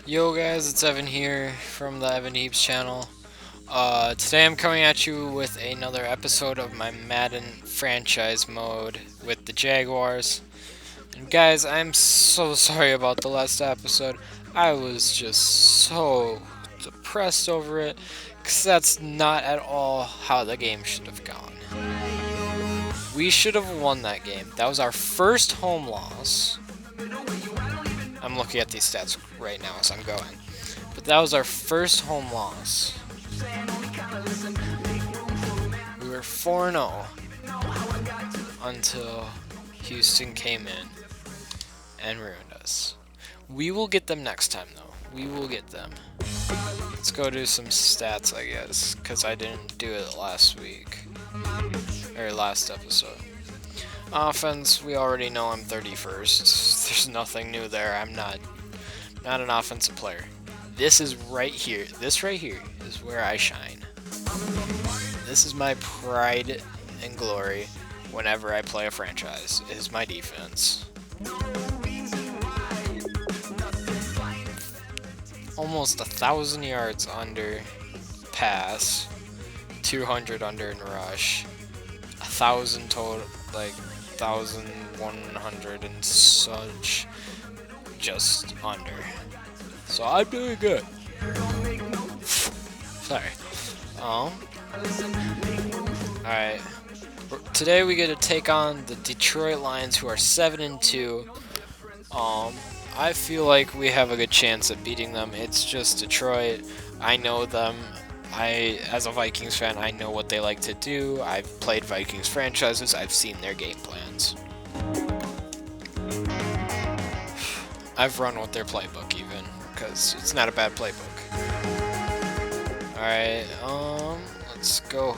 Yo guys, it's Evan here from the Evan Heaps channel. Today I'm coming at you with another episode of my Madden franchise mode with the Jaguars. And guys, I'm so sorry about the last episode. I was just so depressed over it, because that's not at all how the game should have gone. We should have won that game. That was our first home loss. I'm looking at these stats right now as I'm going. But that was our first home loss. We were 4-0 until Houston came in and ruined us. We will get them next time, though. We will get them. Let's go do some stats, I guess, because I didn't do it last week. Or last episode. Offense, we already know I'm 31st. There's nothing new there. I'm not an offensive player. This is right here. This right here is where I shine. This is my pride and glory whenever I play a franchise, is my defense. Almost 1,000 yards under pass, 200 under in rush, 1,000 total, like 1,100 and such, just under. So I'm doing good. Sorry. Alright. Today we get to take on the Detroit Lions, who are 7-2. I feel like we have a good chance at beating them. It's just Detroit. I know them. As a Vikings fan, I know what they like to do. I've played Vikings franchises. I've seen their game plans. I've run with their playbook even, because it's not a bad playbook. Alright, let's go.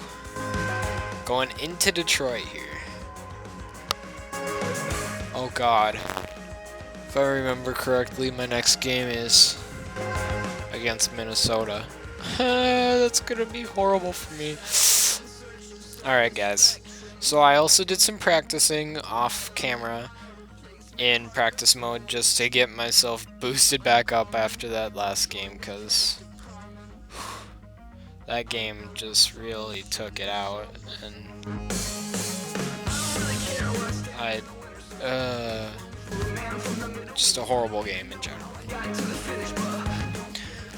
Going into Detroit here. Oh god. If I remember correctly, my next game is against Minnesota. That's gonna be horrible for me. Alright guys, so I also did some practicing off camera in practice mode just to get myself boosted back up after that last game, because that game just really took it out, and just a horrible game in general.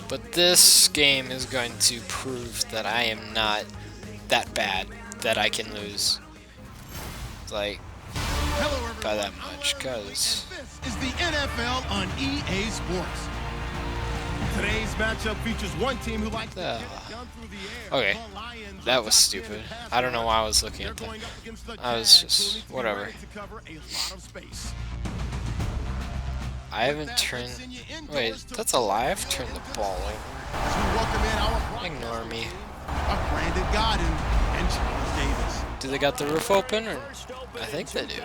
But this game is going to prove that I am not that bad that I can lose, like, by that much, because this is the NFL on EA Sports. Today's matchup features one team who likes to get it done through the air. Okay, that was stupid. I don't know why I was looking at that. I was just, whatever. I haven't turned, wait, that's a lie? I've turned the ball over. Ignore me. Do they got the roof open, or? I think they do.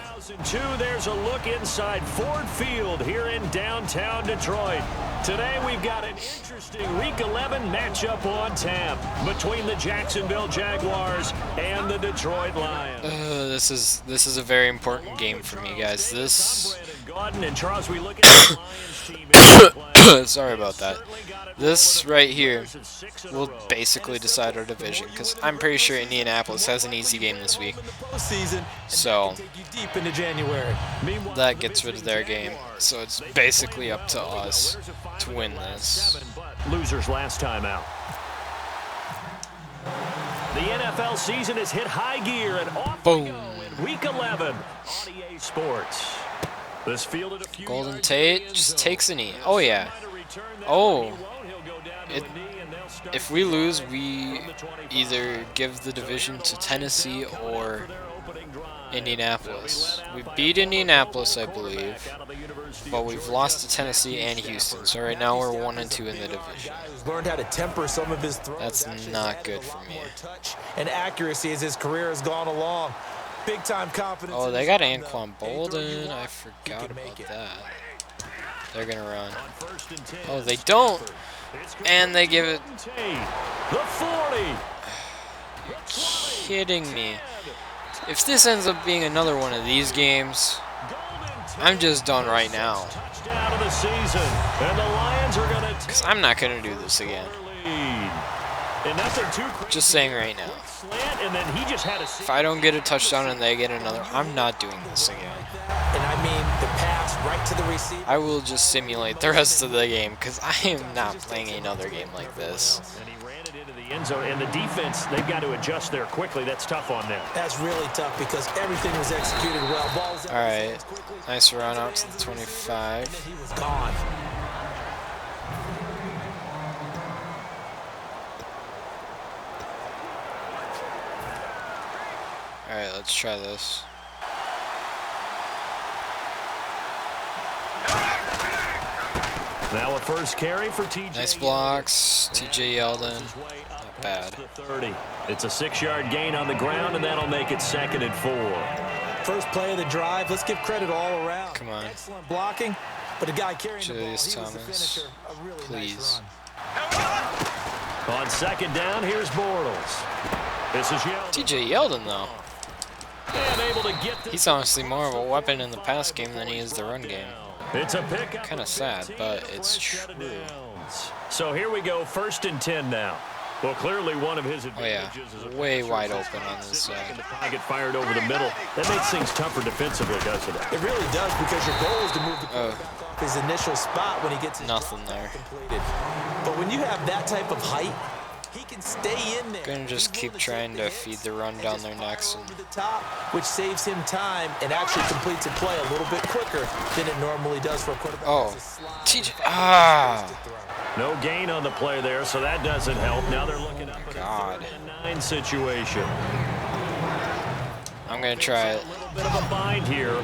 There's a look inside Ford Field here in downtown Detroit. Today we've got an interesting Week 11 matchup on tap between the Jacksonville Jaguars and the Detroit Lions. This is a very important game for me, guys. This. Sorry about that. This right here will basically decide our division, because I'm pretty sure Indianapolis has an easy game this week. So that gets rid of their game. So it's basically up to us to win this. Losers last time out. The NFL season has hit high gear and off we go in Week 11 on EA Sports. This fielded a few Golden Tate just takes a knee. Oh yeah. Oh. If we lose, we either give the division to Tennessee or Indianapolis. We beat Indianapolis, I believe, but we've lost to Tennessee and Houston. So right now we're 1-2 in the division. Learned how to temper some of his throws. That's not good for me. And accuracy as his career has gone along. Big time confidence. Oh, they got Anquan Bolden. I forgot about that. They're gonna run. Oh, they don't. And they give it. The 40. You're kidding me. If this ends up being another one of these games, I'm just done right now. Down of the season, and the Lions are going to. Because I'm not going to do this again. And nothing too crazy. Just saying right now. Slant, and then he just had a. If I don't get a touchdown and they get another, I'm not doing this again. And I mean the pass right to the receiver. I will just simulate the rest of the game because I am not playing another game like this. And he ran it into the end zone, and the defense, they've got to adjust there quickly. That's tough on them. That's really tough because everything was executed well. Balls All right, nice run out to the 25. He was gone. All right, let's try this. Now a first carry for TJ. Nice blocks, TJ Yeldon. Not bad. 30. It's a 6-yard gain on the ground, and that'll make it 2nd and 4. First play of the drive. Let's give credit all around. Come on. Excellent blocking, but a guy carrying the ball, he was Thomas, the finisher. A really please. nice run. On 2nd down, here's Bortles. This is Yeldon. TJ Yeldon, though. And able to get He's honestly more of a weapon in the pass game than he is the run game. It's a pick. Kind of sad, but it's true. So here we go, 1st and 10 now. Well, clearly one of his advantages is a way passer, wide so open on this side. the pocket fired over the middle. That makes things tougher defensively, doesn't it? It really does because your goal is to move the quarterback off his initial spot when he gets his Nothing there. completed. But when you have that type of height, he can stay in there. Gonna just keep trying to feed the run down their necks. Over the top, which saves him time and actually completes a play a little bit quicker than it normally does for a quarterback. Oh, TJ. Ah. No gain on the play there, so that doesn't help. Now they're looking up at God. a 3rd and 9 situation. I'm gonna try it. A little bit of a bind here.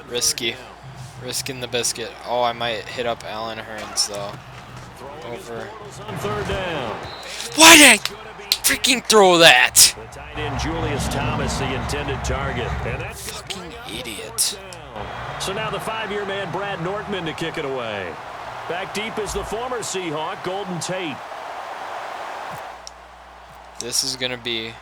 Risky. Risking the biscuit. Oh, I might hit up Allen Hurns, though. Over. On 3rd down. Why did I freaking throw that? The tight end Julius Thomas, the intended target. And that's Fucking idiot. so now the 5-year man Brad Nortman to kick it away. Back deep is the former Seahawk, Golden Tate. This is gonna be.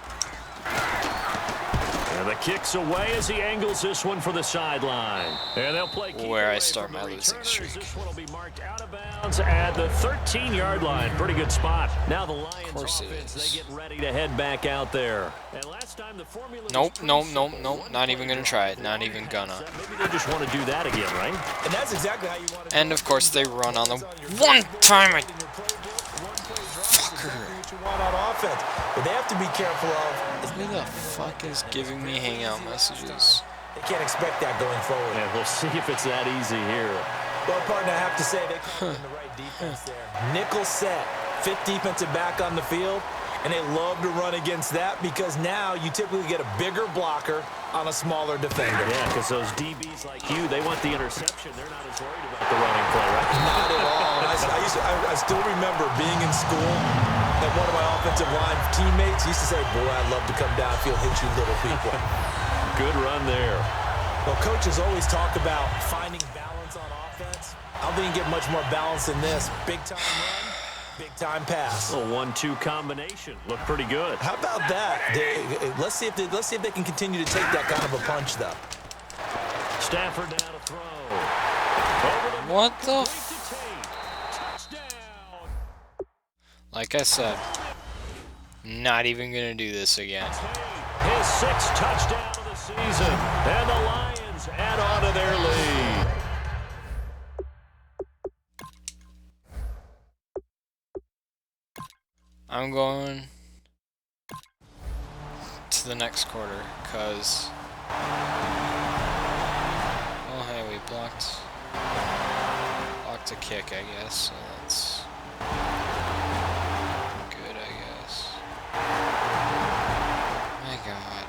And the kick's away as he angles this one for the sideline. And they'll play Where I start my losing returners. streak. This one will be marked out of bounds at the 13-yard line. Pretty good spot. Now the Lions course it offense, is. they get ready to head back out there. And last time the formula Nope, was nope, pretty nope, simple. nope. Not even gonna try it. Not even gonna. Maybe they just want to do that again, right? And that's exactly how you want to And of course they run on the one time I. on offense. What they have to be careful of is Who the fuck is giving me hangout messages? they can't expect that going forward. And we'll see if it's that easy here. Well, partner, I have to say they called in the right defense there. Nickel set, 5th defensive back on the field, and they love to run against that because now you typically get a bigger blocker on a smaller defender. Yeah, because those DBs like you, they want the interception. They're not as worried about the running play, right? Not at all. And I still remember being in school and one of my offensive line teammates used to say, boy, I'd love to come downfield, hit you little people. Good run there. Well, coaches always talk about finding balance on offense. I don't think you get much more balance than this. Big time run, big time pass. A 1-2 combination. Looked pretty good. How about that? Let's see if they can continue to take that kind of a punch, though. Stafford down to throw. What the? Touchdown. Like I said, not even gonna do this again. His 6th touchdown of the season. And the Lions add on to their lead. I'm going to the next quarter, cause oh hey, we blocked a kick, I guess, so that's good, I guess. My God.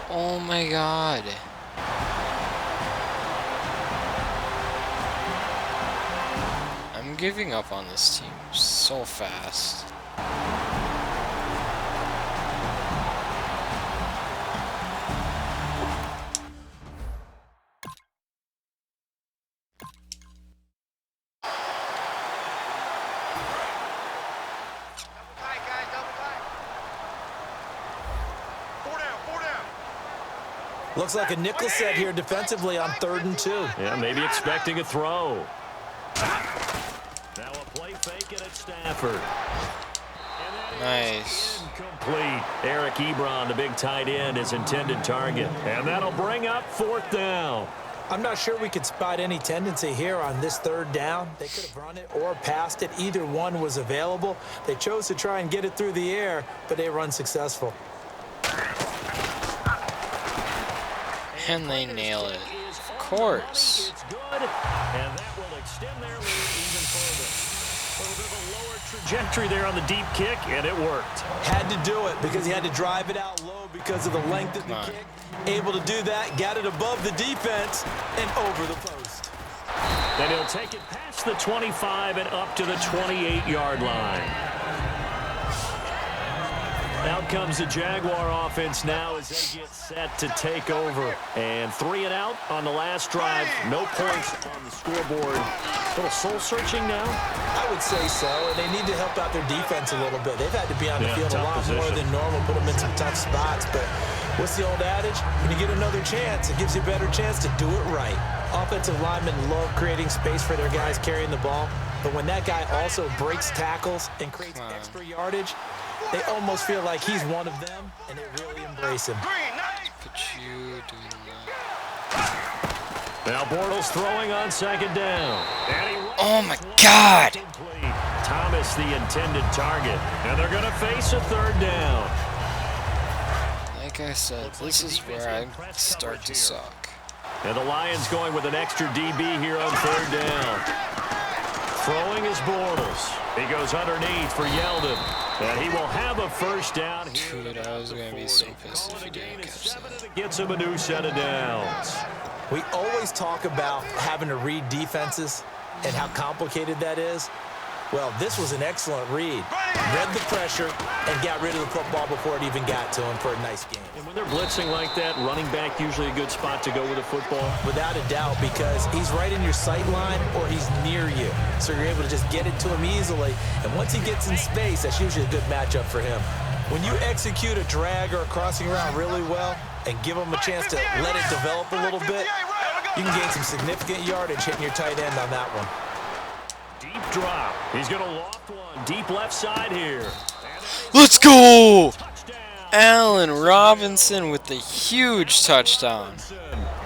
Oh my God. I'm giving up on this team so fast. Looks like a nickel set here defensively on 3rd and 2. Yeah, maybe expecting a throw. Now a play fake it at Stafford. Nice. Incomplete. Eric Ebron, the big tight end, his intended target. And that'll bring up 4th down. I'm not sure we could spot any tendency here on this 3rd down. They could have run it or passed it. Either one was available. They chose to try and get it through the air, but they were unsuccessful. And they nail it. Of course. It's good, and that will extend their lead even further. A little bit of a lower trajectory there on the deep kick, and it worked. Had to do it because he had to drive it out low because of the length of the kick. Able to do that, got it above the defense and over the post. Then he'll take it past the 25 and up to the 28-yard line. Out comes the Jaguar offense now as they get set to take over. And 3 and out on the last drive. No points on the scoreboard. A little soul-searching now? I would say so, and they need to help out their defense a little bit. They've had to be on the field a lot more than normal, put them in some tough spots. But what's the old adage? When you get another chance, it gives you a better chance to do it right. Offensive linemen love creating space for their guys carrying the ball. But when that guy also breaks tackles and creates extra yardage, they almost feel like he's one of them, and they really embrace him. Put you doing that. Now Bortles throwing on 2nd down. Oh my God! Thomas the intended target, and they're going to face a 3rd down. Like I said, this is where I start to suck. And the Lions going with an extra DB here on 3rd down. Throwing is Bortles. He goes underneath for Yeldon. And he will have a 1st down here. Dude, I was going to be so pissed if he didn't catch that. Gets him a new set of downs. We always talk about having to read defenses and how complicated that is. Well, this was an excellent read. Read the pressure and got rid of the football before it even got to him for a nice game. And when they're blitzing like that, running back usually a good spot to go with a football? Without a doubt, because he's right in your sight line or he's near you. So you're able to just get it to him easily. And once he gets in space, that's usually a good matchup for him. When you execute a drag or a crossing route really well and give him a chance to let it develop a little bit, you can gain some significant yardage hitting your tight end on that one. Deep drop. He's going to loft one. Deep left side here. Let's go! Allen Robinson with the huge touchdown.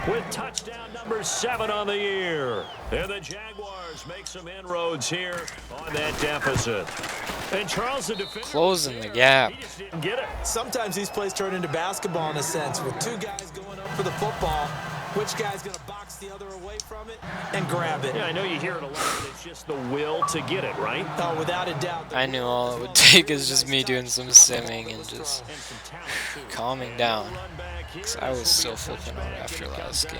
With touchdown number 7 on the year. And the Jaguars make some inroads here on that deficit. And Charles, the defender, closing the gap. He just didn't get it. Sometimes these plays turn into basketball in a sense, with 2 guys going up for the football. Which guy's going to box the other away from it and grab it? Yeah, I know you hear it a lot, but it's just the will to get it, right? Oh, without a doubt. I knew all it would take is just me doing some simming and just calming down. Because I was still flipping out after last game.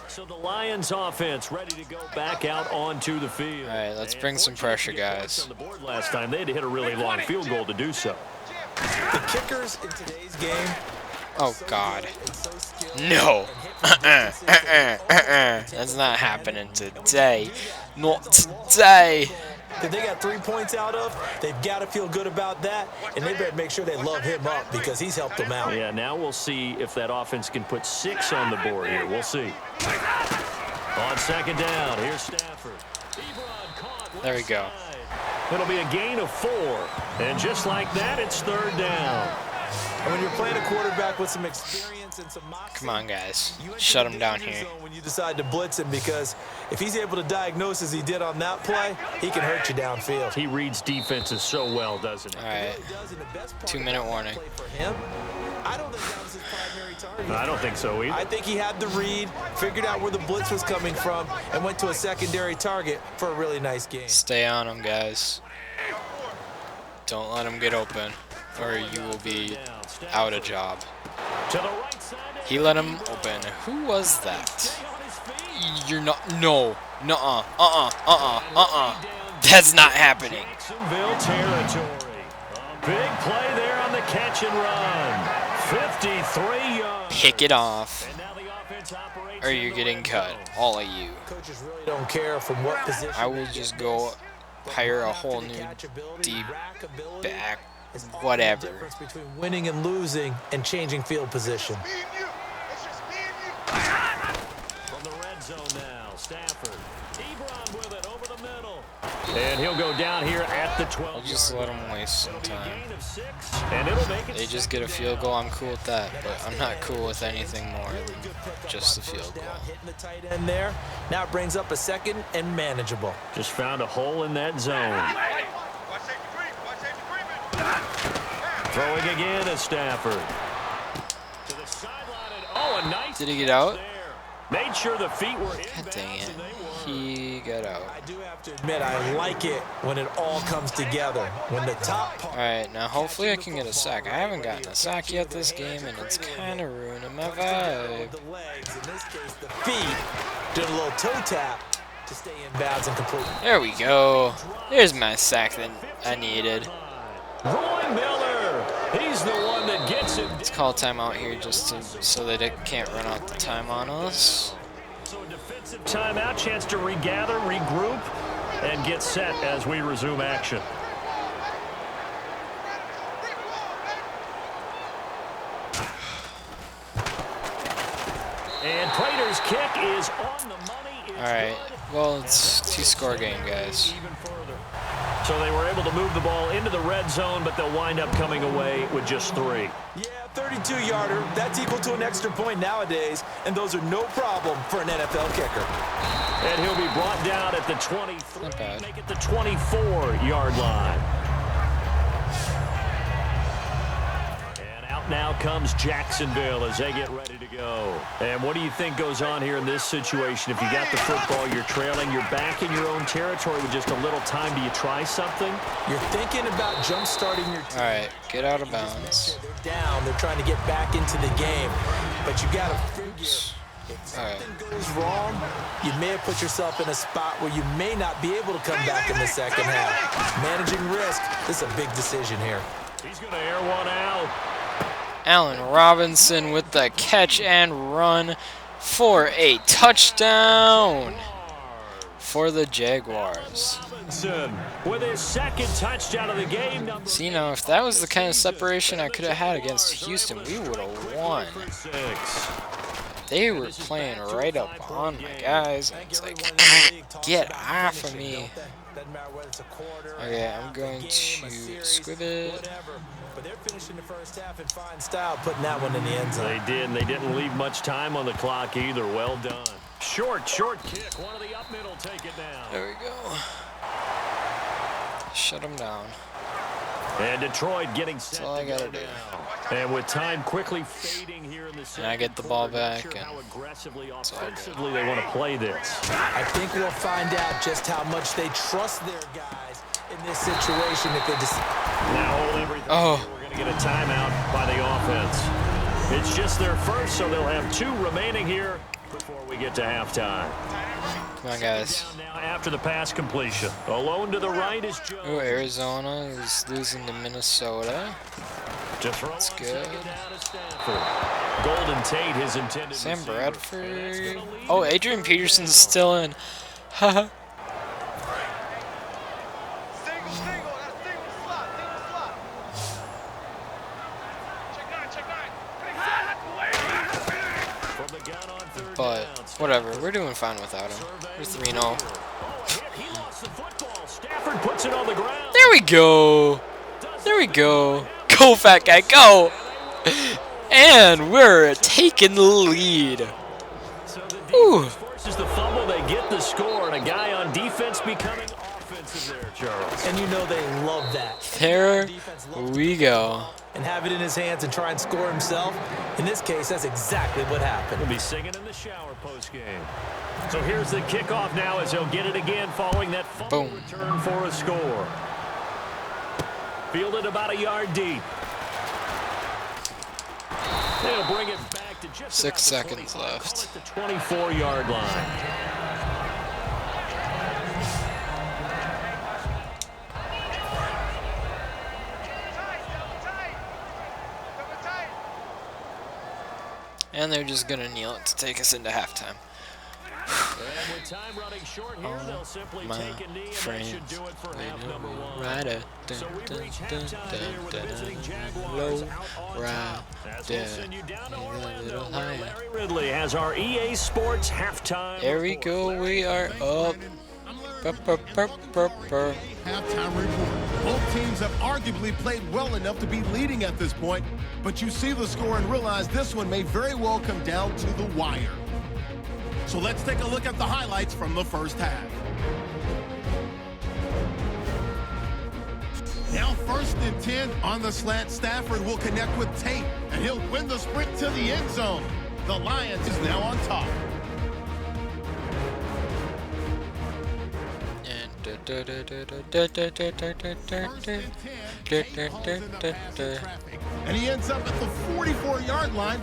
So the Lions offense ready to go back out onto the field. All right, let's bring some pressure, guys. On the board last time, they had to hit a really long field goal to do so. The kickers in today's game. Oh, God. No. That's not happening today. Not today. That they got 3 points out of, they've got to feel good about that, and they better make sure they love him up because he's helped them out. Yeah, now we'll see if that offense can put 6 on the board here. We'll see. On 2nd down, here's Stafford. There we go. It'll be a gain of 4. And just like that, it's 3rd down. And when you're playing a quarterback with some experience and some moxie, Come on, guys. Shut him down here. when you decide to blitz him, because if he's able to diagnose as he did on that play, he can hurt you downfield. He reads defenses so well, doesn't he? All right. 2-minute warning. For him, I don't think that was his primary target. I don't think so either. I think he had the read, figured out where the blitz was coming from, and went to a secondary target for a really nice game. Stay on him, guys. Don't let him get open, or you will be out of job. He let him open. Who was that? You're not. No. Nuh-uh. That's not happening. Jacksonville territory. Big play there on the catch and run. 53 yards. Pick it off, or you're getting cut. All of you. Coaches really don't care from what position. I will just go hire a whole new deep back whatever. The difference between winning and losing and changing field position. From the red zone now, Stafford. Ebron with it over the middle. And he'll go down here at the 12. I'll just let them waste some time. And it'll make it They just get a field goal, I'm cool with that, but I'm not cool with anything more than just the field goal. Hitting the tight end there. Now it brings up a second and manageable. just found a hole in that zone. Throwing again is Stafford. To the sideline and oh, a nice. Did he get out? there. Made sure the feet were in. God dang it. He got out. I do have to admit, I like it when it all comes together. When the top part. Alright, now hopefully I can get a sack. I haven't gotten a sack yet this game, and it's kind of ruining my vibe. The legs, in this case, the feet, doing a little toe tap to stay in bounds and complete. There we go. There's my sack that I needed. Roy Miller. He's the one that gets it. Let's call a timeout here just so that it can't run out the time on us. So a defensive timeout, chance to regather, regroup, and get set as we resume action. And Prater's kick is on the money. Alright, well, it's a two-score game, guys. Even further. So they were able to move the ball into the red zone, but they'll wind up coming away with just 3. Yeah, 32-yarder. That's equal to an extra point nowadays, and those are no problem for an NFL kicker. And he'll be brought down at the 23, Not bad. make it the 24-yard line. And out now comes Jacksonville as they get ready to go. And what do you think goes on here in this situation? If you got the football, you're trailing, you're back in your own territory with just a little time. Do you try something? You're thinking about jump-starting your team. Alright, get out of bounds. They're down. They're trying to get back into the game. But you got to figure, if something goes wrong, you may have put yourself in a spot where you may not be able to come back in the second half. Managing risk, this is a big decision here. He's going to air one out. Allen Robinson with the catch and run for a touchdown for the Jaguars. With his second touchdown of the game. See, now, if that was the kind of separation I could have had against Houston, we would have won. They were playing right up on my guys. And it's like, get off of me. Okay, I'm going to squib it. But they're finishing the first half in fine style, putting that one in the end zone. They did, and they didn't leave much time on the clock either. Well done. Short kick. One of the up middle take it down. There we go. Shut him down. And Detroit getting set. That's all I gotta do. And with time quickly fading here in the second And I get the ball quarter, not back, sure and how aggressively, it's all good. offensively they want to play this. I think we'll find out just how much they trust their guys in this situation if they just... Now hold everything. Oh. We're going to get a timeout by the offense. It's just their first, so they'll have 2 remaining here before we get to halftime. Come on, guys. Now after the pass completion. Alone to the right is Jones. Oh, Arizona is losing to Minnesota. To throw That's on good. second down is Stafford. Golden Tate, his intended Sam receiver. Bradford. Oh, Adrian Peterson's still in. Haha. But whatever, we're doing fine without him. We're 3-0. He lost the football. Stafford puts it on the ground. There we go. There we go. Go, fat guy, go. And we're taking the lead. So the Ooh. defense forces the fumble. They get the score, and a guy on defense becoming offensive there, Charles. And you know they love that. There we go. And have it in his hands and try and score himself. In this case, that's exactly what happened. He'll be singing in the shower post-game. So here's the kickoff now as he'll get it again following that fumble Boom. return for a score. Fielded about a yard deep. They'll bring it back to just 6 about the seconds 25, left. call it the 24-yard line. And they're just going to kneel it to take us into halftime. And with time running short here, they'll simply My take a knee, and that should friends, do it for they half know number me 1. right. So we reach halftime here with visiting Jaguars out on top. As we'll send you down to Orlando, where Larry Ridley has our EA Sports halftime. There we go. We are up. Halftime report. Both teams have arguably played well enough to be leading at this point, but you see the score and realize this one may very well come down to the wire. So let's take a look at the highlights from the first half. Now 1st and 10 on the slant. Stafford will connect with Tate, and he'll win the sprint to the end zone. The Lions is now on top. And he ends up at the 44-yard line.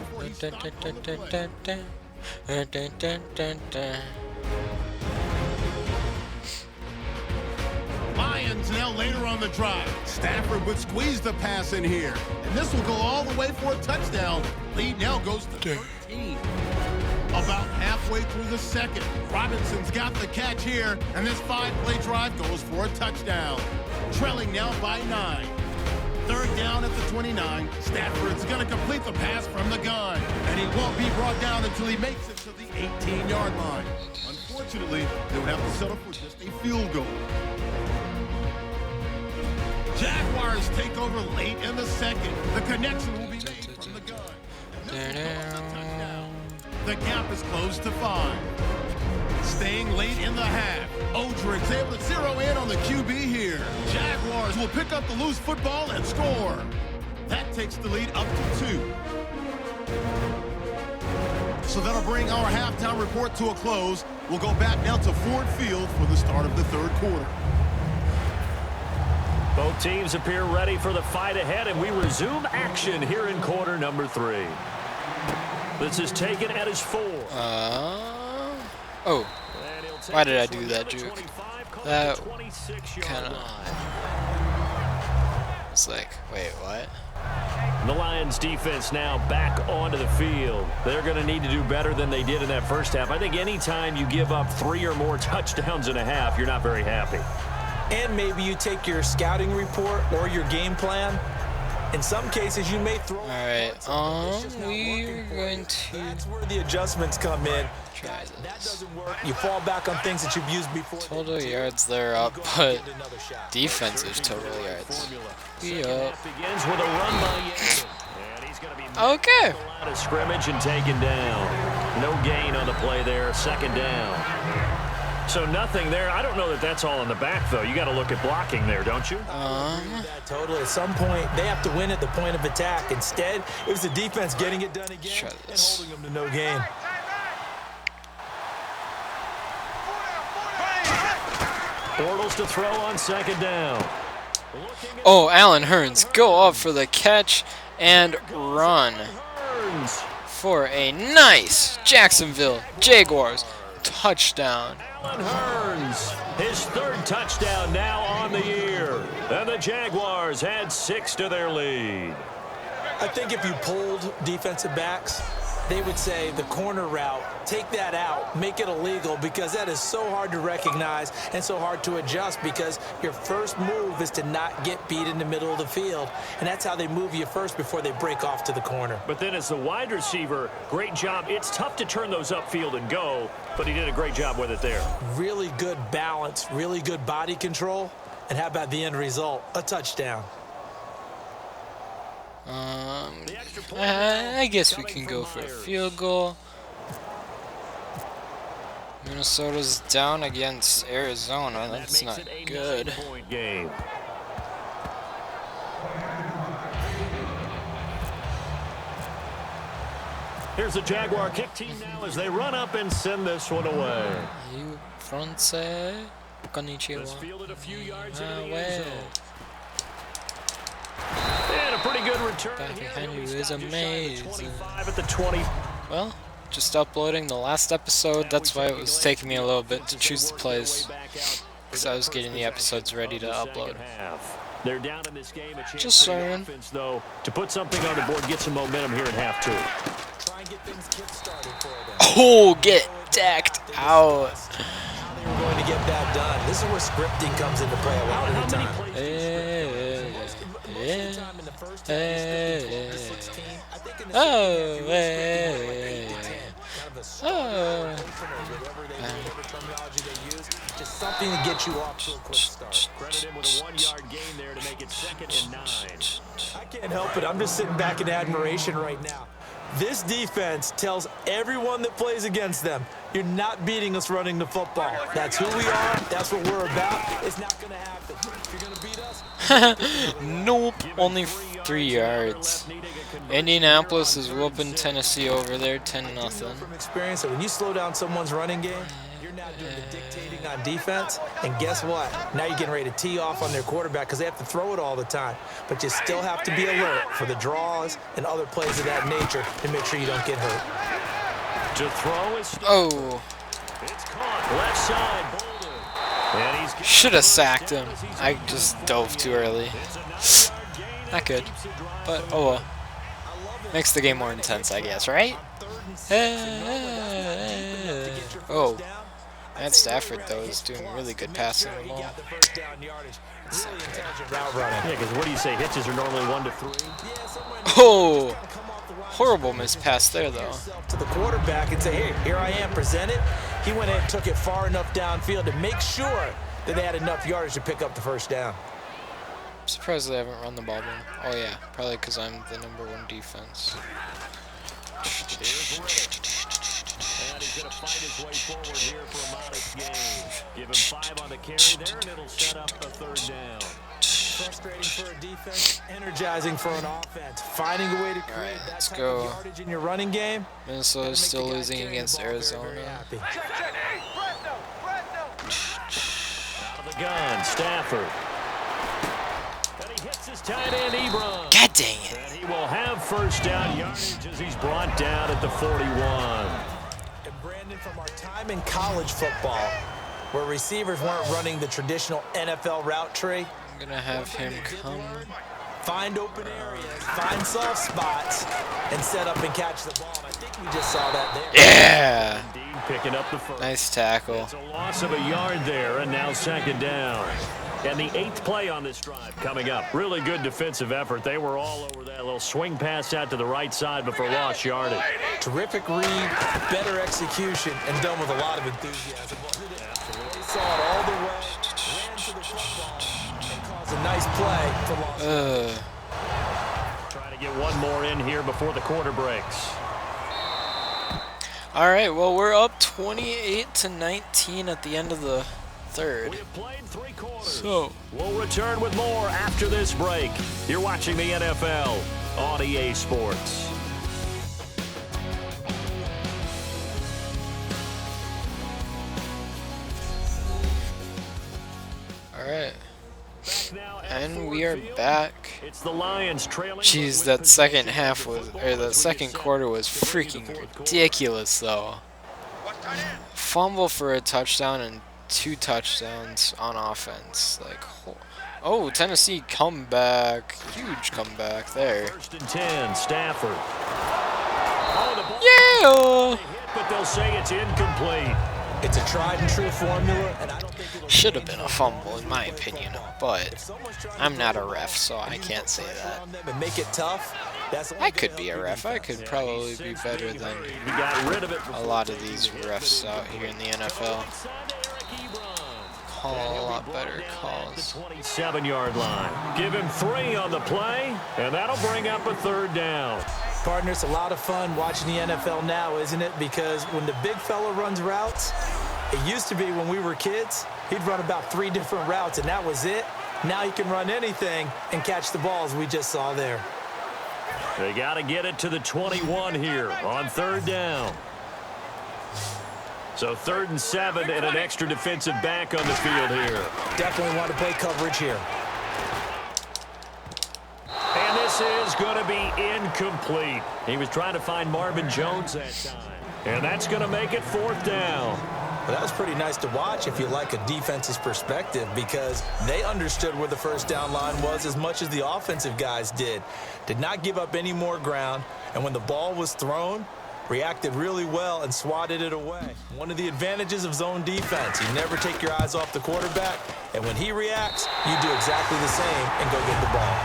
Lions now later on the drive. Stafford would squeeze the pass in here. And this will go all the way for a touchdown. Lead now goes to 13. About halfway through the second, Robinson's got the catch here, and this 5-play drive goes for a touchdown. Trailing now by 9. 3rd down at the 29. Stafford's going to complete the pass from the gun, and he won't be brought down until he makes it to the 18-yard line. Unfortunately, they would have to settle for just a field goal. Jaguars take over late in the second. The connection will be made from the gun. The gap is closed to 5. Staying late in the half. Odrick's able to zero in on the QB here. Jaguars will pick up the loose football and score. That takes the lead up to 2. So that'll bring our halftime report to a close. We'll go back now to Ford Field for the start of the 3rd quarter. Both teams appear ready for the fight ahead, and we resume action here in quarter number 3. This is taken at his 4. Oh. Why did I do that, Juke? That kind of... It's like, wait, what? The Lions defense now back onto the field. They're going to need to do better than they did in that first half. I think anytime you give up 3 or more touchdowns in a half, you're not very happy. And maybe you take your scouting report or your game plan. In some cases, you may throw. All right, we're going to. That's where the adjustments come in. Try this. That doesn't work. You fall back on things that you've used before. Total yards, they're up, but defensive total yards. We up. Begins with a run by Yates. Okay. Out of scrimmage and taken down. No gain on the play there. 2nd down. So nothing there. I don't know that that's all in the back, though. You got to look at blocking there, don't you? Totally. At some point, they have to win at the point of attack. Instead, it was the defense getting it done again and holding them to no gain. Bortles to throw on 2nd down. Oh, Allen Hurns, go up for the catch and run for a nice Jacksonville Jaguars touchdown. Allen Hurns, his 3rd touchdown now on the year. And the Jaguars had 6 to their lead. I think if you polled defensive backs, they would say the corner route, take that out, make it illegal, because that is so hard to recognize and so hard to adjust, because your first move is to not get beat in the middle of the field. And that's how they move you first before they break off to the corner. But then as the wide receiver, great job. It's tough to turn those upfield and go, but he did a great job with it there. Really good balance, really good body control. And how about the end result? A touchdown. I guess we can go for a field goal. Minnesota's down against Arizona. That's not good. Here's the Jaguar kick team now as they run up and send this one away. You Francais? Konnichiwa. This fielded a few yards into the end zone. And a pretty good return. Back behind you is amazing. 25 at the 20. Well, just uploading the last episode. That's why it was taking me a little bit to choose the plays, because I was getting the episodes ready to upload. They're down in this game. Just saying. Offense, though, to put something on the board, get some momentum here in half 2. Try and get things kick-started for them. Oh, get decked out. How they were going to get that done. This is where scripting comes into play a lot of the time. first half, Hey. 16. I think in the Oh, second half, hey. kind of a start Oh. opener, whatever terminology they use, just something to get you off to a quick start. Credit him with a 1-yard gain there to make it 2nd and 9. I can't help it. I'm just sitting back in admiration right now. This defense tells everyone that plays against them, you're not beating us running the football. That's who we are. That's what we're about. It's not going to happen. If you're going to beat us, Nope, only 3 yards. Indianapolis is whooping Tennessee over there, 10-0. from experience that when you slow down someone's running game, you're not doing the dictating on defense. And guess what? Now you're getting ready to tee off on their quarterback because they have to throw it all the time. But you still have to be alert for the draws and other plays of that nature to make sure you don't get hurt. To throw is Oh, it's caught left side. Bolden. And he's should have sacked him. I just dove too early. it's a 9-yard gain. Not good, but oh well. Makes the game more intense, I guess, right? Oh, Matt Stafford, though, is doing really good passing the ball. Yeah, because what do you say? Hitches are normally 1 to 3. Oh, horrible missed pass there, though. To the quarterback and say, hey, here I am, present it. He went in and took it far enough downfield to make sure that they had enough yardage to pick up the first down. I'm surprised they haven't run the ball more. Oh, yeah, probably because I'm the #1 defense. And he's going to fight his way forward here for a modest gain. Give him 5 on the carry there, and it'll set up a 3rd down. Frustrating for a defense, energizing for an offense. Finding a way to create Right, that let's type go. of yardage in your running game. Minnesota's still losing against Arizona. Out of the gun, Stafford. And he hits his tight end, Ebron. God dang it. And he will have first down yardage as he's brought down at the 41. And Brandon, from our time in college football, where receivers weren't running the traditional NFL route tree, I'm gonna have him come. find open areas, find soft spots, and set up and catch the ball. And I think we just saw that there. Yeah! Indeed, picking up the first. Nice tackle. It's a loss of a yard there, and now 2nd down. And the 8th play on this drive coming up. Really good defensive effort. They were all over that little swing pass out to the right side before lost yardage. Terrific read, better execution, and done with a lot of enthusiasm. They saw it all the way, ran to the football, and caused a nice play for loss. Trying to get one more in here before the quarter breaks. All right, well, we're up 28-19 at the end of the 3rd. We have played 3 quarters. So, We'll return with more after this break. You're watching the NFL on EA Sports. all right. Back now at And we Ford are Field. back. It's the Lions trailing. Jeez, with that second possession half of was, the or ball the as we second get set quarter was to begin the freaking 4th quarter. ridiculous, though. Fumble for a touchdown and 2 touchdowns on offense. Like, oh, Tennessee comeback, huge comeback there. 1st and 10, Stafford. Oh, the ball Yeah, hit, but they'll say it's incomplete. It's a tried and true formula, and I don't think it'll should have change been a much fumble once in we my play opinion, football. but If someone's trying to I'm not a play ref, so I and you can't put say pressure that. on them and make it tough, that's the only I gonna could be help a your ref. I defense. could probably be better than He got rid of it a lot of these refs out here in the NFL. Call a lot better calls. 27-yard line. Give him 3 on the play, and that'll bring up a 3rd down. Partner, it's a lot of fun watching the NFL now, isn't it? Because when the big fella runs routes, it used to be when we were kids, he'd run about 3 different routes, and that was it. Now he can run anything and catch the balls we just saw there. They got to get it to the 21 here on 3rd down. So 3rd and 7 and an extra defensive back on the field here. Definitely want to play coverage here. And this is going to be incomplete. He was trying to find Marvin Jones that time. And that's going to make it 4th down. Well, that was pretty nice to watch if you like a defense's perspective, because they understood where the first down line was as much as the offensive guys did. Did not give up any more ground, and when the ball was thrown, reacted really well and swatted it away. One of the advantages of zone defense, you never take your eyes off the quarterback, and when he reacts, you do exactly the same and go get the ball.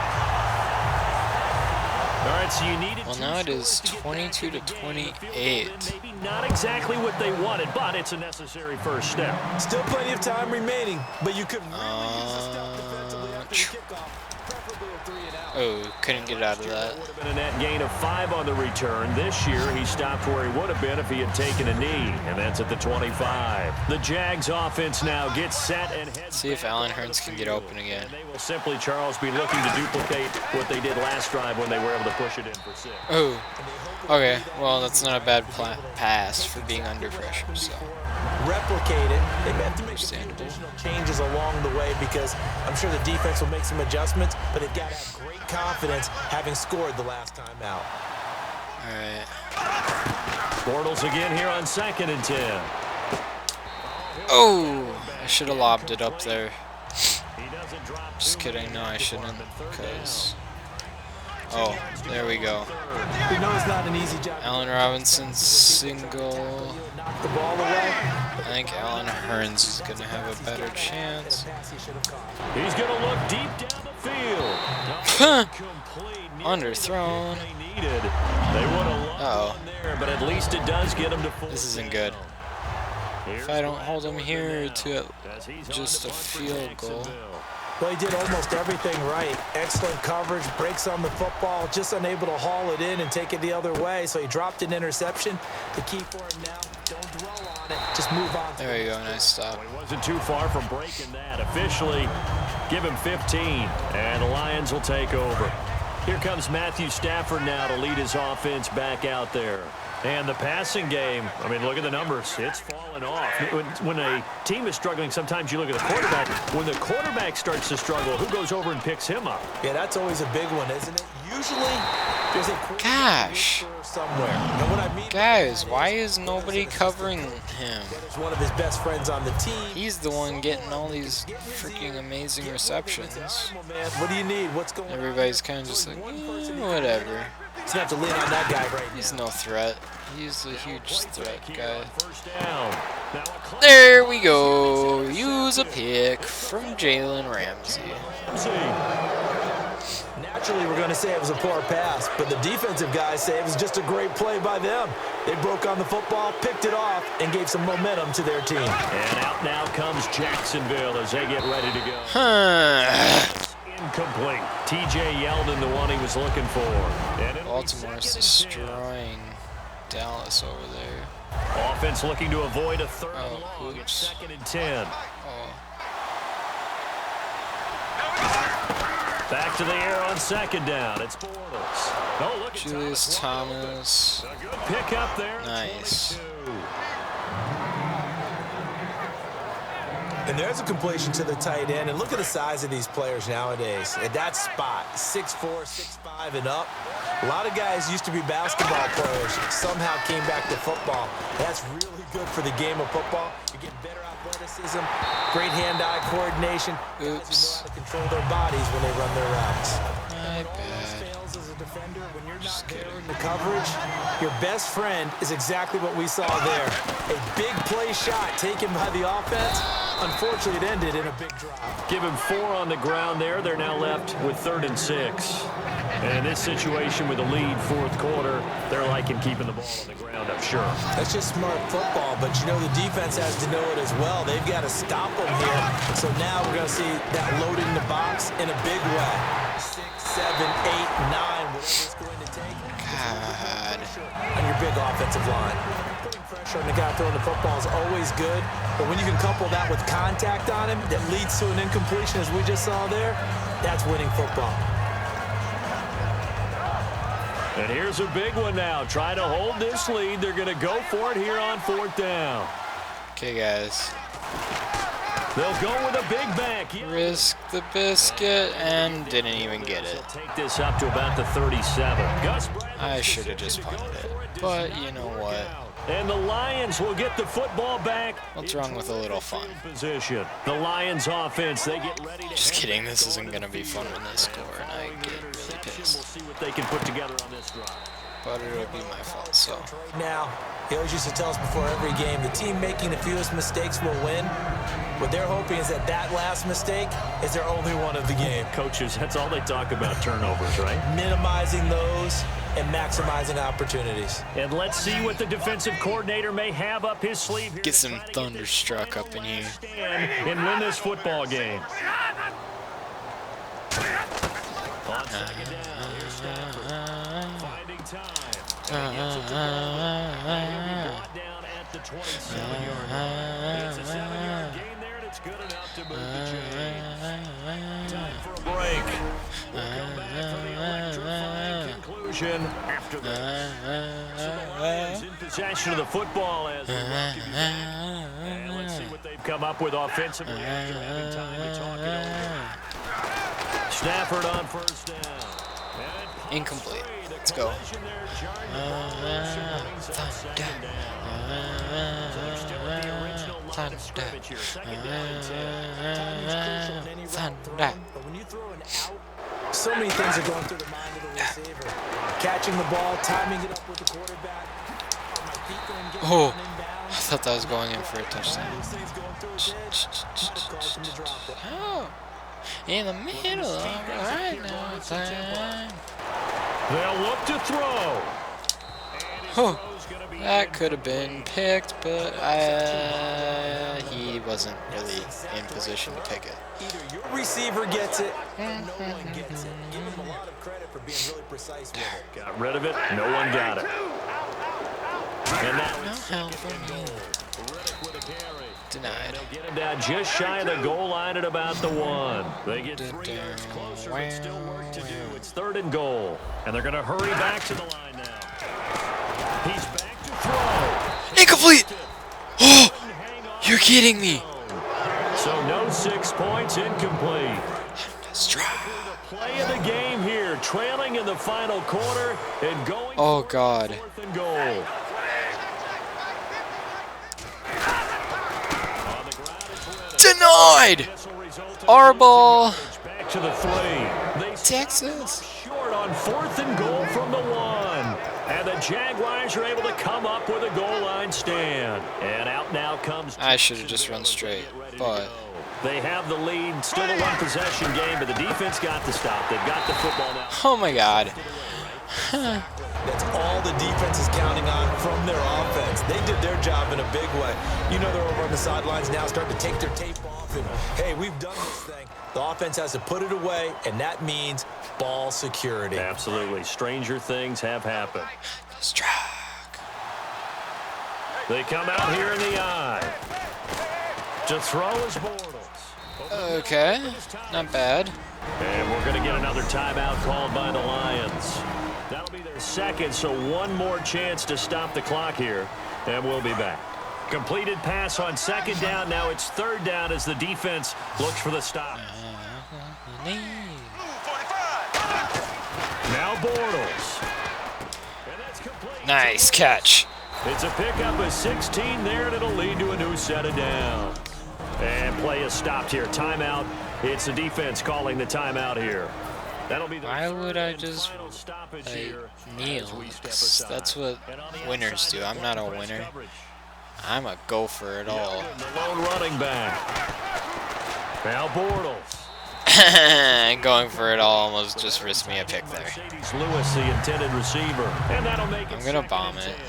right, so you needed Well, now it is 22 to 28. Maybe not exactly what they wanted, but it's a necessary first step. Still plenty of time remaining, but you could really use a stop defensively after the kickoff. Preferably a 3 and out. Oh, couldn't get out of that. Would have been a net gain of 5 on the return. This year, he stopped where he would have been if he had taken a knee, and that's at the 25. The Jags offense now gets set and heads. See if Allen Hurns can get open again. And they will simply, Charles, be looking to duplicate what they did last drive when they were able to push it in for 6. Oh, okay. Well, that's not a bad pass for being under pressure. So Replicate it. They may have to make some additional changes along the way because I'm sure the defense will make some adjustments, but they've got to have great confidence having scored the last time out. all right. Bortles again here on 2nd and 10. Oh, I should have lobbed it up there. Just kidding. No, I shouldn't. Because. Oh, there we go. We know it's not an easy job. Allen Robinson single. Knock the ball away. I think Allen Hurns is going to have a better chance. He's going to look deep down the field. Underthrown. They needed. They would have loved one there, but at least it does get him to 4. This isn't good. If I don't hold him here to just a field goal. Well, he did almost everything right. Excellent coverage, breaks on the football, just unable to haul it in and take it the other way. So he dropped an interception. The key for him now, don't dwell on it, just move on. There you go, nice stop. He wasn't too far from breaking that. Officially, give him 15, and the Lions will take over. Here comes Matthew Stafford now to lead his offense back out there. And the passing game, I mean, look at the numbers. It's fallen off. When a team is struggling, sometimes you look at the quarterback. When the quarterback starts to struggle, who goes over and picks him up? Yeah, that's always a big one, isn't it? Usually, there's a Gosh. somewhere. And what I mean, Guys, why is nobody covering him? there's one of his best friends on the team. He's the one getting all these freaking amazing receptions. Man, what do you need? What's going on? Everybody's kind of just like, whatever. He's going to have to lean on that guy right He's no threat. He's a huge threat guy. First down. Now a There we go. Use a pick from Jalen Ramsey. Naturally, we're going to say it was a poor pass, but the defensive guys say it was just a great play by them. They broke on the football, picked it off, and gave some momentum to their team. And out now comes Jacksonville as they get ready to go. Incomplete. TJ Yeldon, the one he was looking for. And Baltimore's destroying Dallas over there. Offense looking to avoid a third and Oh, long. It's oops. 2nd and 10. Oh, Back to the air on 2nd down. It's Bortles. Oh, look at Julius Thomas. A good pick up there. Nice. 22. And there's a completion to the tight end. And look at the size of these players nowadays. At that spot, 6'4", 6'5", and up. A lot of guys used to be basketball players. Somehow came back to football. That's really good for the game of football. You get better athleticism, great hand-eye coordination. Guys who know Oops. how to control their bodies when they run their routes. My bad. Fails as a defender when you're not there in the coverage. Your best friend is exactly what we saw there. A big play shot taken by the offense. Unfortunately, it ended in a big drop. Give him 4 on the ground there. They're now left with 3rd and 6. And in this situation with the lead, 4th quarter, they're liking keeping the ball on the ground, I'm sure. That's just smart football, but you know the defense has to know it as well. They've got to stop them here. So now we're going to see that loading the box in a big way. 6, 7, 8, 9, whatever it's going to take. God. On your big offensive line. Putting pressure on the guy throwing the football is always good, but when you can couple that with contact on him that leads to an incompletion, as we just saw there, that's winning football. And here's a big one now. Try to hold this lead. They're going to go for it here on 4th down. Okay, guys. They'll go with a big back. Risk the biscuit and didn't even get it. Take this up to about the 37. Gus Bradley I should have just punted it. But you know what? And the Lions will get the football back. What's wrong with a little fun? Position. The Lions offense, they get ready to Just kidding, this isn't going to be fun when they score, and I get really We'll pissed. see what they can put together on this drive. but it'll be my fault. So Now, he always used to tell us before every game, the team making the fewest mistakes will win. What they're hoping is that that last mistake is their only one of the game. Coaches, that's all they talk about, turnovers, right? Minimizing those and maximizing opportunities. And let's see what the defensive coordinator may have up his sleeve here. get some thunderstruck up in here. And win this football game. On second down, here's Stafford. Finding time. And he gets it to go. Brought down at the 27-yard line. It's a 7-yard gain there, and it's good enough to move the chains. Time for a break. We'll come back for the electrifying conclusion after this. So the Lions in possession of the football as we welcome you back. And let's see what they've come up with offensively after having time to talk it over. Stafford on first down. Incomplete. Let's go. So many things are going through the mind of the receiver. Catching the ball, timing it up with the quarterback. Oh, I thought that was going in for a touchdown. Oh, in the middle of it right now. They'll look to throw. Oh, that could have been picked, but he wasn't really in position to pick it. Either your receiver gets it, or no one gets it. Give him a lot of credit for being really precise with it. Got rid of it. No one got it. And now No it's help from me. Riddick with a carry. Denied. They'll get him down just shy of the goal line at about the 1. They get 3 yards closer, but still work to do. It's 3rd and goal, and they're going to hurry back to the line now. He's back to throw. Incomplete! Oh, you're kidding me. So no 6 points, incomplete. Strike. Play of the game here, trailing in the final quarter and going Oh, God. 4th and goal. Denied! Our ball. Back to the 3. They Texas. short on 4th and goal from the 1. And the Jaguars are able to come up with a goal line stand. And out now comes... I should have just run straight, but... They have the lead, still a 1-possession game, but the defense got the stop. They've got the football now. Oh, my God. That's all the defense is counting on from their offense. They did their job in a big way. You know they're over on the sidelines now starting to take their tape off and, hey, we've done this thing. The offense has to put it away, and that means ball security. Absolutely. Stranger things have happened. Strike. They come out here in the eye. To throw is Bortles. Okay, not bad. And we're going to get another timeout called by the Lions. That'll be their 2nd, so one more chance to stop the clock here, and we'll be back. Completed pass on 2nd down. Now it's 3rd down as the defense looks for the stop. Now Bortles. And that's complete. Nice catch. It's a pickup of 16 there, and it'll lead to a new set of downs. And play is stopped here. Timeout. It's the defense calling the timeout here. That'll be the Why would I third and just final stoppage like, here kneel? as we step 'Cause aside. that's what And on the winners outside, do. I'm not a zone press winner. coverage. I'm a go for it all. The lone running back. Now Bortles. Going for it all almost just risked me a pick there. Mercedes Lewis, the intended receiver. And that'll make it I'm gonna 2nd bomb and it. 10.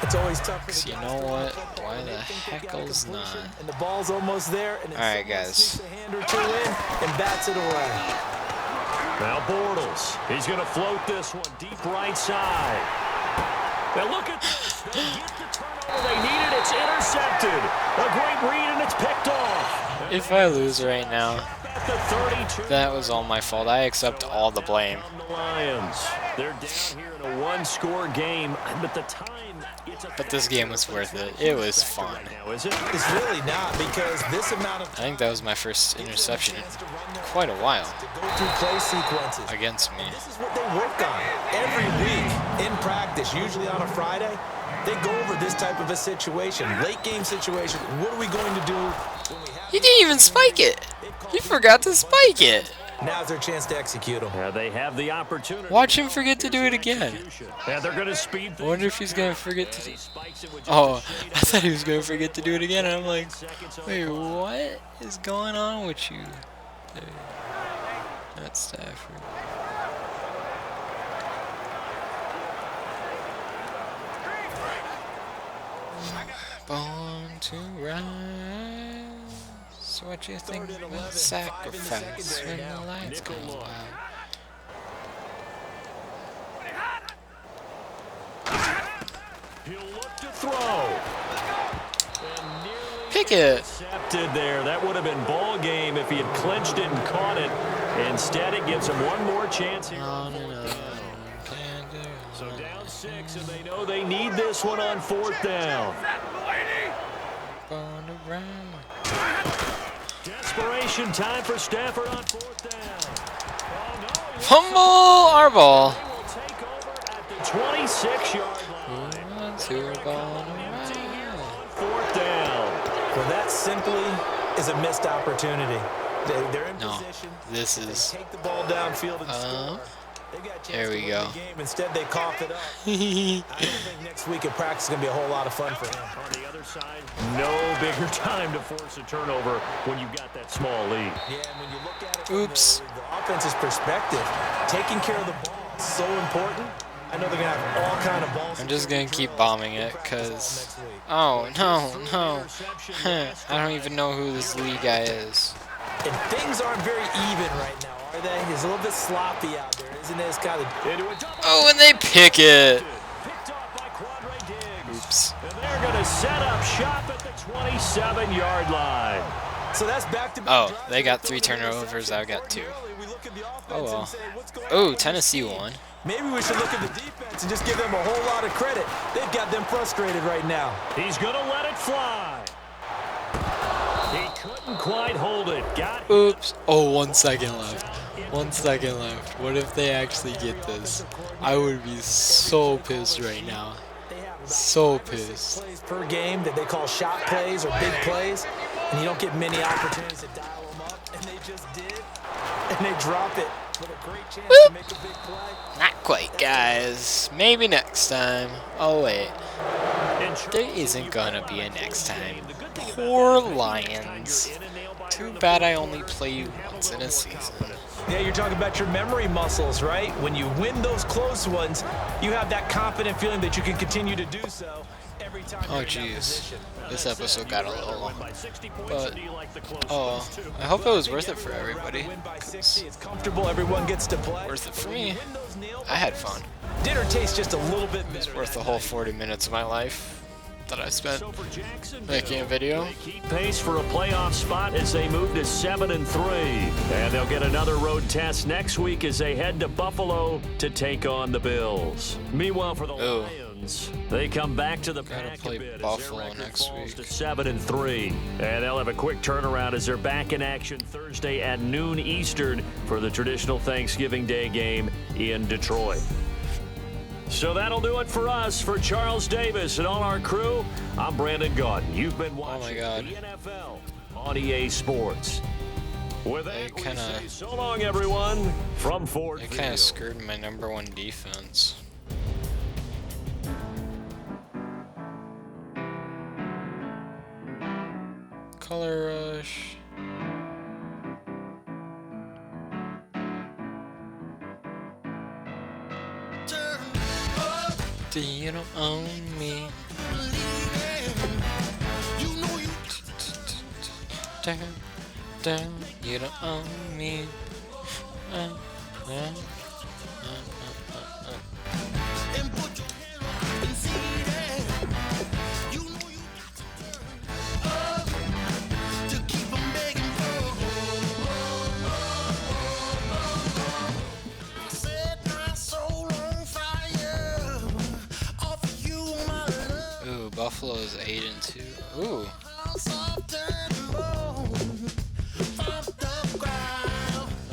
It's always tough for the So you guys know to what? run the Why football. the They think they've heck got a is completion, not? And the ball's almost there, and then All right, someone guys. sneaks a hand or 2 in and bats it away. Now Bortles. He's going to float this one deep right side. Now look at this. They get the turnover they needed. It's intercepted. A great read, and it's picked off. If I lose right now, At the 32. that was all my fault. I accept all the blame. The Lions. They're down here in a 1-score game, but the time. But this game was worth it. It was fun. Now, is it? It's really not, because this amount of I think that was my first interception in quite a while to go through play sequences. against me. This is what they work on every week in practice, usually on a Friday. They go over this type of a situation, late game situation. What are we going to do when we have... He didn't even spike it. He forgot to spike it. Now's their chance to execute them. Yeah, they have the opportunity. Watch him forget to do it again. Yeah, they're going to speed. I wonder if he's going to forget to do. Oh, I thought he was going to forget to do it again. And I'm like, wait, what is going on with you? That's Stafford. Born to rise. So what you think about sacrifice when the lights go out? He'll look to throw. Pickett. Intercepted there. That would have been ball game if he had clinched it and caught it. Instead, it gives him one more chance here. So down 6, and they know they need this one on 4th down. Desperation time for Stafford on 4th down. Oh, no. Fumble our ball. They will take over at the 26-yard line. Empty here on 4th down. Well, that simply is a missed opportunity. They're in No, position. this is. Take the ball downfield and score. There we go. Instead, they cough it up. I don't think next week at practice is going to be a whole lot of fun for him. On the other side, no bigger time to force a turnover when you've got that small lead. Yeah, and when you look at it Oops. from the offense's perspective, taking care of the ball is so important. I know they're going to have all kind of balls. I'm just going to keep bombing it because. Oh, no. I don't even know who this league guy is. And things aren't very even right now, are they? It's a little bit sloppy out there, isn't it? It's kind of. Oh, and they pick it. Oops. And they're going to set up shop at the 27-yard line. So that's back-to-back. Oh, they got 3 turnovers. I got 2. Oh, well. Oh, Tennessee won. Maybe we should look at the defense and just give them a whole lot of credit. They've got them frustrated right now. He's going to let it fly. He couldn't quite hold it. Got Oops. Oh, 1 second left. 1 second left. What if they actually get this? I would be so pissed right now. So pissed. Plays per game that they call shot plays or big plays, and you don't get many opportunities to dial them up, and they just did, and they drop it with a great chance to make a big play. Not quite, guys. Maybe next time. Oh, wait. There isn't gonna be a next time. Poor Lions. Too bad I only play you once in a season. Yeah, you're talking about your memory muscles, right? When you win those close ones, you have that confident feeling that you can continue to do so every time. Oh, jeez. This episode got a little long. But, oh, I hope it was worth it for everybody. It's comfortable, everyone gets to play. Worth it for me. I had fun. Dinner tastes just a little bit better. It's worth the whole 40 minutes of my life that I spent making a video. Keep pace for a playoff spot as they move to 7-3. And they'll get another road test next week as they head to Buffalo to take on the Bills. Meanwhile, for the Lions, they come back to the pack play a bit Buffalo as their record next falls week. to 7-3. And they'll have a quick turnaround as they're back in action Thursday at noon Eastern for the traditional Thanksgiving Day game in Detroit. So that'll do it for us. For Charles Davis and all our crew, I'm Brandon Gaudin. You've been watching the NFL on EA Sports. With that, we say so long, everyone, from Ford They Field. kind of screwed my #1 defense. Color rush. You don't own me. Down, you don't own me. Ooh, Buffalo is 8-2. Ooh.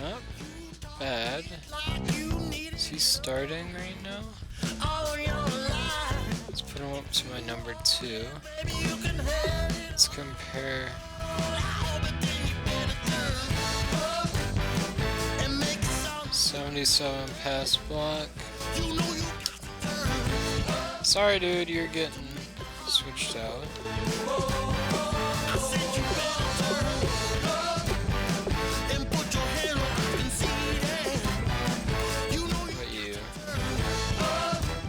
Not bad. Is he starting right now? Let's put him up to my #2. Let's compare. 77 pass block. Sorry, dude, you're getting switched out. What about you?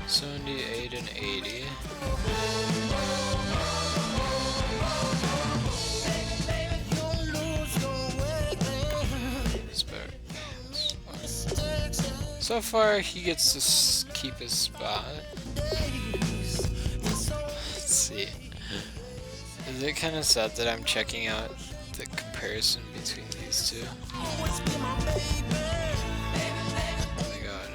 78 and 80. It's better. So far, he gets to keep his spot. Let's see. Is it kind of sad that I'm checking out the comparison between these two? Oh my god.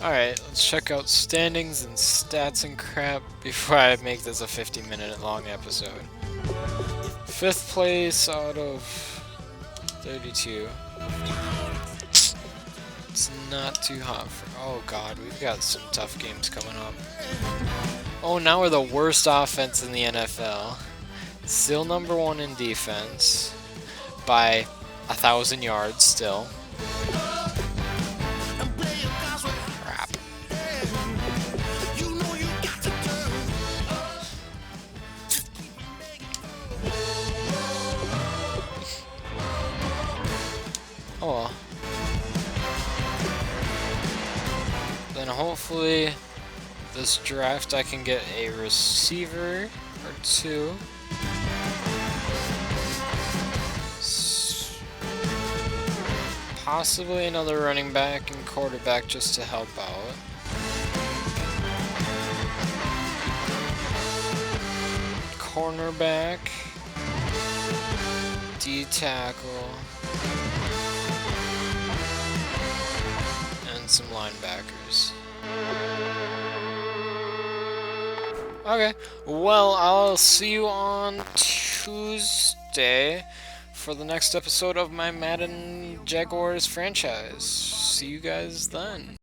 Alright, let's check out standings and stats and crap before I make this a 50-minute long episode. 5th place out of 32. It's not too hot for... Oh god, we've got some tough games coming up. Oh, now we're the worst offense in the NFL. Still number 1 in defense. By 1,000 yards still. Crap. Oh well. Then hopefully this draft I can get a receiver or 2. Possibly another running back and quarterback just to help out. Cornerback. D-tackle. And some linebackers. Okay, well, I'll see you on Tuesday for the next episode of my Madden Jaguars franchise. See you guys then.